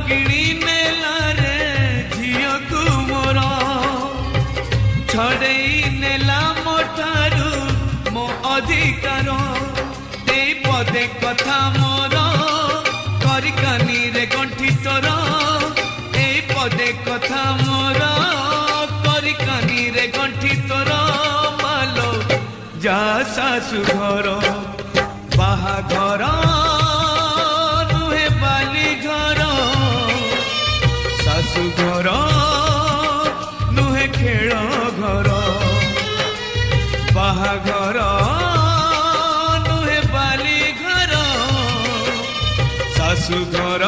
किणी नेला रे झियो को मोर छड़ेई नेला मोठारू मो अधिकार ए पदे कथा मोर करिकानी रे गंठी तोर ए पदे कथा मोर करिकानी रे गंठी तोर मालो जा सासु घर बाहाघर नुहे बाली घर सासु घर नुहे खेल घर बाहाघर नुहे बाली घर सासु घर